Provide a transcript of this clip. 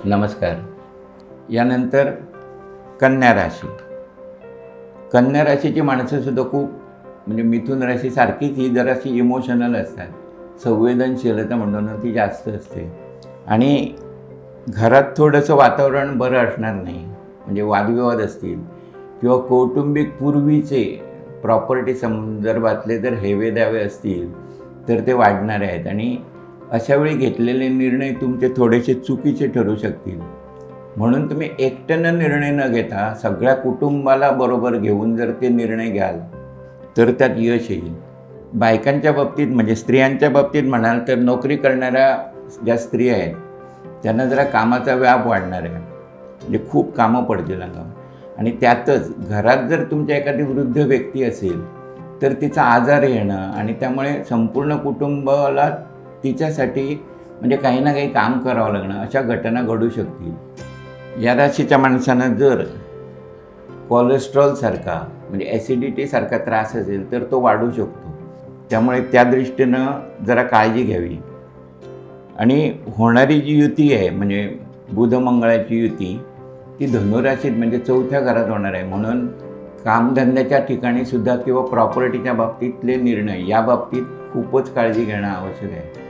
नमस्कार. यानंतर कन्या राशी. कन्या राशीची माणसंसुद्धा खूप म्हणजे मिथुन राशीसारखीच ही जराशी इमोशनल असतात. संवेदनशीलता म्हणतो ना ती जास्त असते आणि घरात थोडंसं वातावरण बरं असणार नाही. म्हणजे वादविवाद असतील किंवा कौटुंबिक पूर्वीचे प्रॉपर्टी संदर्भातले जर हेवेदावे असतील तर ते वाढणारे आहेत आणि अशावेळी घेतलेले निर्णय तुमचे थोडेसे चुकीचे ठरू शकतील. म्हणून तुम्ही एकट्यानं निर्णय न घेता सगळ्या कुटुंबाला बरोबर घेऊन जर ते निर्णय घ्याल तर त्यात यश येईल. बायकांच्या बाबतीत म्हणजे स्त्रियांच्या बाबतीत म्हणाल तर नोकरी करणाऱ्या ज्या स्त्रिया आहेत त्यांना जरा कामाचा व्याप वाढणार आहे. म्हणजे खूप कामं पडतील अंगावर आणि त्यातच घरात जर तुमच्या एखादी वृद्ध व्यक्ती असेल तर तिचा आजार येणं आणि त्यामुळे संपूर्ण कुटुंबाला तिच्यासाठी म्हणजे काही ना काही काम करावं लागणं अशा घटना घडू शकतील. या राशीच्या माणसानं जर कोलेस्ट्रॉलसारखा म्हणजे ॲसिडिटीसारखा त्रास असेल तर तो वाढू शकतो. त्यामुळे त्या दृष्टीनं जरा काळजी घ्यावी. आणि होणारी जी युती आहे म्हणजे बुध मंगळाची युती ती धनुराशीत म्हणजे 4थ्या घरात होणार आहे. म्हणून कामधंद्याच्या ठिकाणीसुद्धा किंवा प्रॉपर्टीच्या बाबतीतले निर्णय या बाबतीत खूपच काळजी घेणं आवश्यक आहे.